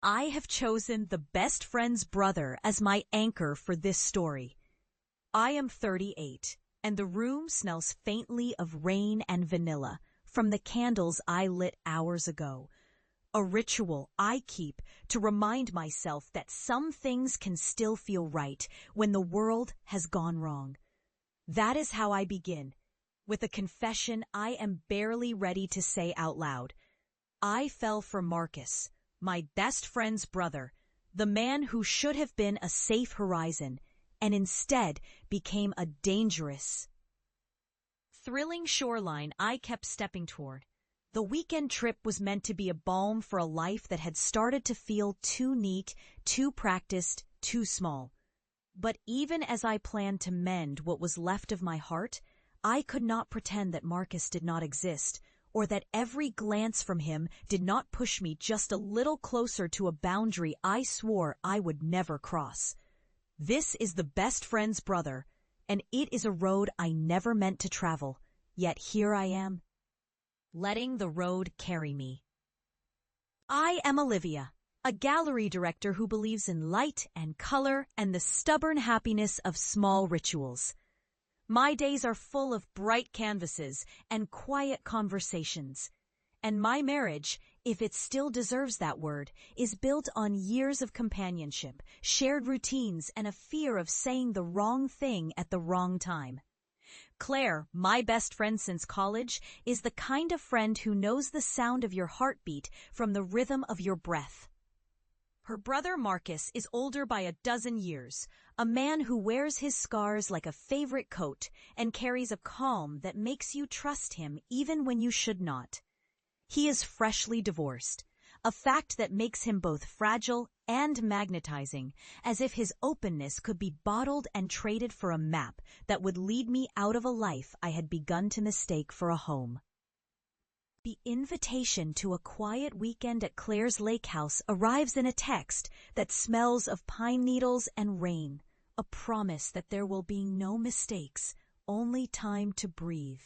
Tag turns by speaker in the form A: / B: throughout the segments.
A: I have chosen the best friend's brother as my anchor for this story. I am 38, and the room smells faintly of rain and vanilla from the candles I lit hours ago. A ritual I keep to remind myself that some things can still feel right when the world has gone wrong. That is how I begin, with a confession I am barely ready to say out loud. I fell for Marcus, my best friend's brother, the man who should have been a safe horizon, and instead became a dangerous, thrilling shoreline I kept stepping toward. The weekend trip was meant to be a balm for a life that had started to feel too neat, too practiced, too small. But even as I planned to mend what was left of my heart, I could not pretend that Marcus did not exist, or that every glance from him did not push me just a little closer to a boundary I swore I would never cross. This is the best friend's brother, and it is a road I never meant to travel, yet here I am, letting the road carry me. I am Olivia, a gallery director who believes in light and color and the stubborn happiness of small rituals. My days are full of bright canvases and quiet conversations. And my marriage, if it still deserves that word, is built on years of companionship, shared routines, and a fear of saying the wrong thing at the wrong time. Claire, my best friend since college, is the kind of friend who knows the sound of your heartbeat from the rhythm of your breath. Her brother Marcus is older by a dozen years, a man who wears his scars like a favorite coat and carries a calm that makes you trust him even when you should not. He is freshly divorced, a fact that makes him both fragile and magnetizing, as if his openness could be bottled and traded for a map that would lead me out of a life I had begun to mistake for a home. The invitation to a quiet weekend at Claire's lake house arrives in a text that smells of pine needles and rain, a promise that there will be no mistakes, only time to breathe.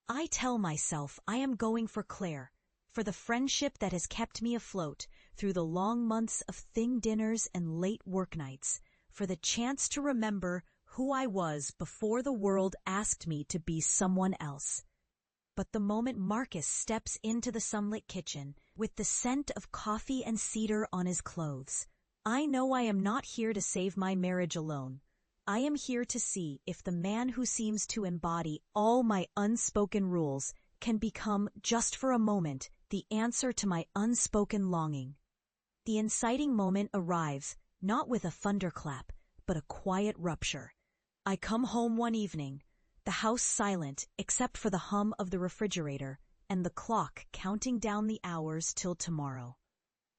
A: I tell myself I am going for Claire, for the friendship that has kept me afloat through the long months of thing dinners and late work nights, for the chance to remember who I was before the world asked me to be someone else. But the moment Marcus steps into the sunlit kitchen, with the scent of coffee and cedar on his clothes, I know I am not here to save my marriage alone. I am here to see if the man who seems to embody all my unspoken rules can become, just for a moment, the answer to my unspoken longing. The inciting moment arrives, not with a thunderclap, but a quiet rupture. I come home one evening, the house silent except for the hum of the refrigerator and the clock counting down the hours till tomorrow.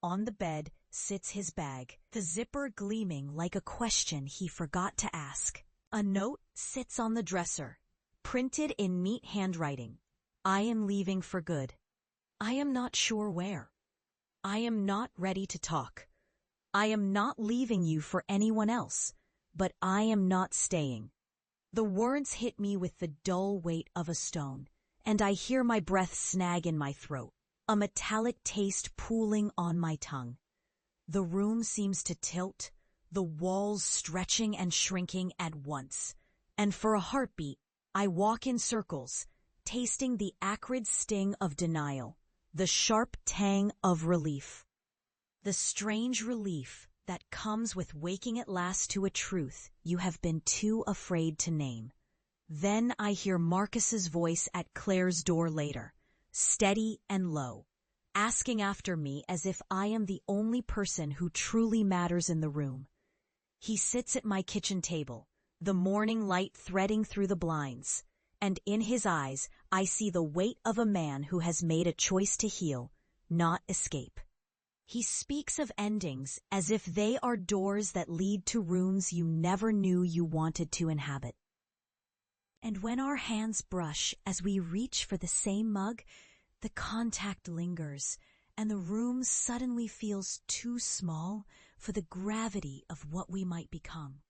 A: On the bed sits his bag, the zipper gleaming like a question he forgot to ask. A note sits on the dresser, printed in neat handwriting. I am leaving for good. I am not sure where. I am not ready to talk. I am not leaving you for anyone else, but I am not staying. The words hit me with the dull weight of a stone, and I hear my breath snag in my throat, a metallic taste pooling on my tongue. The room seems to tilt, the walls stretching and shrinking at once, and for a heartbeat, I walk in circles, tasting the acrid sting of denial, the sharp tang of relief. The strange relief that comes with waking at last to a truth you have been too afraid to name. Then I hear Marcus's voice at Claire's door later, steady and low, asking after me as if I am the only person who truly matters in the room. He sits at my kitchen table, the morning light threading through the blinds, and in his eyes I see the weight of a man who has made a choice to heal, not escape. He speaks of endings as if they are doors that lead to rooms you never knew you wanted to inhabit. And when our hands brush as we reach for the same mug, the contact lingers, and the room suddenly feels too small for the gravity of what we might become.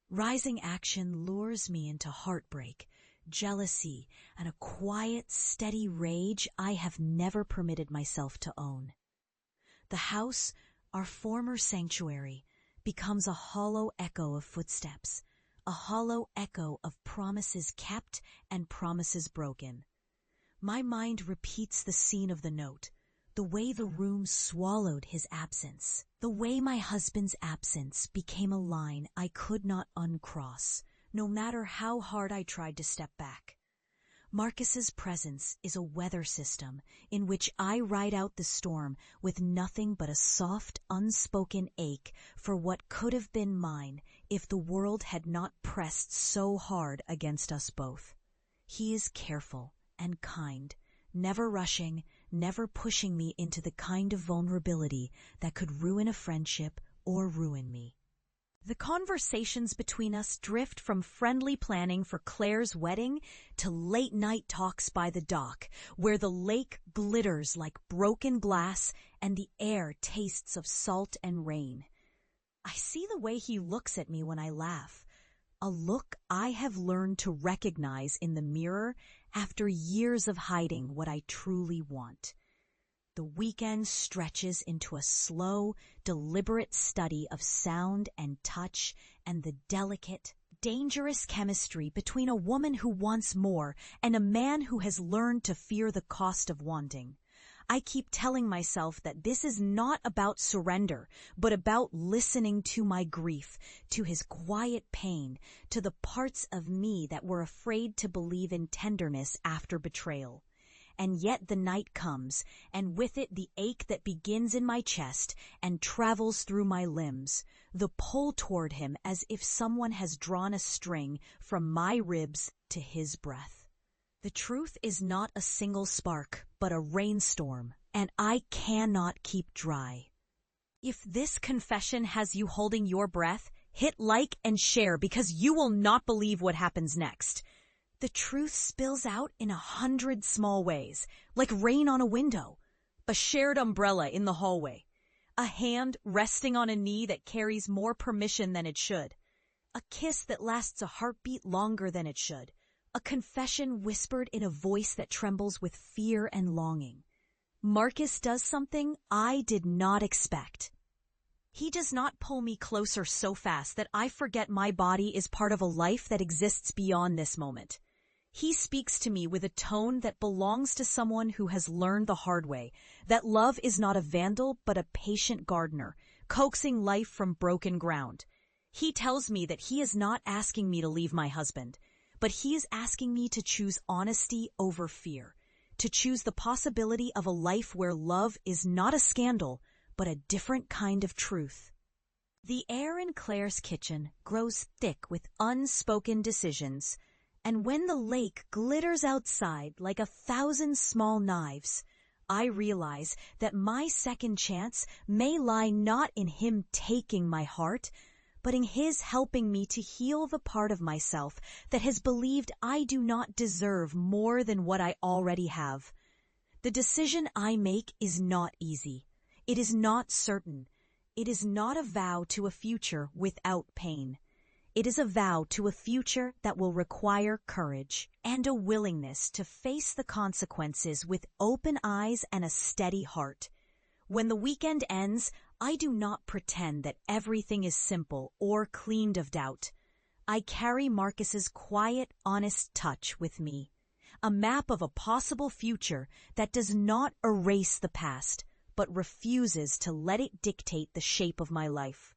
A: Rising action lures me into heartbreak, jealousy, and a quiet, steady rage I have never permitted myself to own. The house, Our former sanctuary becomes a hollow echo of footsteps, a hollow echo of promises kept and promises broken. My mind repeats the scene of the note, the way the room swallowed his absence, the way my husband's absence became a line I could not uncross, no matter how hard I tried to step back. Marcus's presence is a weather system in which I ride out the storm with nothing but a soft, unspoken ache for what could have been mine if the world had not pressed so hard against us both. He is careful and kind, never rushing, never pushing me into the kind of vulnerability that could ruin a friendship or ruin me. The conversations between us drift from friendly planning for Claire's wedding to late-night talks by the dock, where the lake glitters like broken glass and the air tastes of salt and rain. I see the way he looks at me when I laugh, a look I have learned to recognize in the mirror after years of hiding what I truly want. The weekend stretches into a slow, deliberate study of sound and touch and the delicate, dangerous chemistry between a woman who wants more and a man who has learned to fear the cost of wanting. I keep telling myself that this is not about surrender, but about listening to my grief, to his quiet pain, to the parts of me that were afraid to believe in tenderness after betrayal. And yet the night comes, and with it the ache that begins in my chest and travels through my limbs, the pull toward him as if someone has drawn a string from my ribs to his breath. The truth is not a single spark, but a rainstorm, and I cannot keep dry. If this confession has you holding your breath, hit like and share because you will not believe what happens next. The truth spills out in 100 small ways, like rain on a window, a shared umbrella in the hallway, a hand resting on a knee that carries more permission than it should, a kiss that lasts a heartbeat longer than it should, a confession whispered in a voice that trembles with fear and longing. Marcus does something I did not expect. He does not pull me closer so fast that I forget my body is part of a life that exists beyond this moment. He speaks to me with a tone that belongs to someone who has learned the hard way, that love is not a vandal but a patient gardener, coaxing life from broken ground. He tells me that he is not asking me to leave my husband, but he is asking me to choose honesty over fear, to choose the possibility of a life where love is not a scandal, but a different kind of truth. The air in Claire's kitchen grows thick with unspoken decisions, and when the lake glitters outside like 1,000 small knives, I realize that my second chance may lie not in him taking my heart, but in his helping me to heal the part of myself that has believed I do not deserve more than what I already have. The decision I make is not easy. It is not certain. It is not a vow to a future without pain. It is a vow to a future that will require courage and a willingness to face the consequences with open eyes and a steady heart. When the weekend ends, I do not pretend that everything is simple or cleaned of doubt. I carry Marcus's quiet, honest touch with me, a map of a possible future that does not erase the past, but refuses to let it dictate the shape of my life.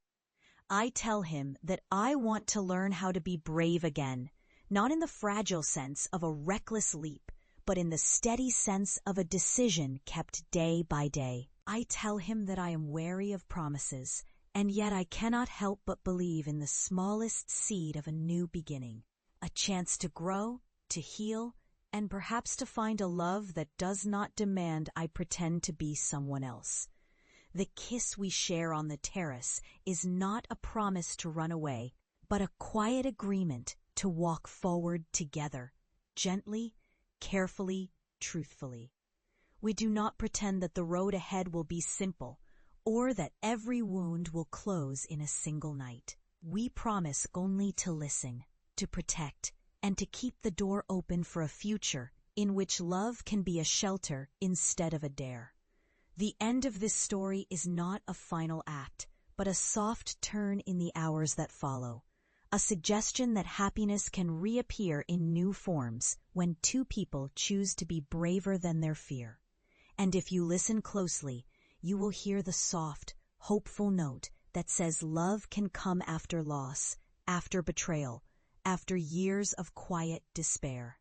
A: I tell him that I want to learn how to be brave again, not in the fragile sense of a reckless leap, but in the steady sense of a decision kept day by day. I tell him that I am wary of promises, and yet I cannot help but believe in the smallest seed of a new beginning, a chance to grow, to heal, and perhaps to find a love that does not demand I pretend to be someone else. The kiss we share on the terrace is not a promise to run away, but a quiet agreement to walk forward together, gently, carefully, truthfully. We do not pretend that the road ahead will be simple, or that every wound will close in a single night. We promise only to listen, to protect, and to keep the door open for a future in which love can be a shelter instead of a dare. The end of this story is not a final act, but a soft turn in the hours that follow. A suggestion that happiness can reappear in new forms when two people choose to be braver than their fear. And if you listen closely, you will hear the soft, hopeful note that says love can come after loss, after betrayal, after years of quiet despair.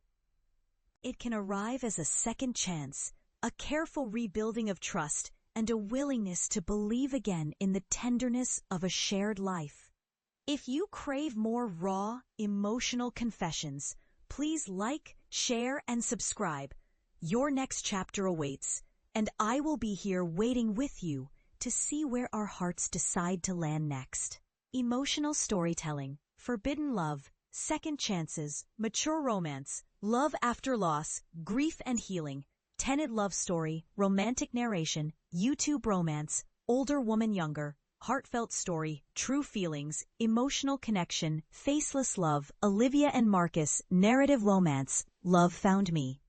A: It can arrive as a second chance, a careful rebuilding of trust, and a willingness to believe again in the tenderness of a shared life. If you crave more raw, emotional confessions, please like, share, and subscribe. Your next chapter awaits, and I will be here waiting with you to see where our hearts decide to land next. Emotional storytelling, forbidden love, second chances, mature romance, love after loss, grief and healing, tented love story, romantic narration, YouTube romance, older woman younger, heartfelt story, true feelings, emotional connection, faceless love, Olivia and Marcus, narrative romance, love found me.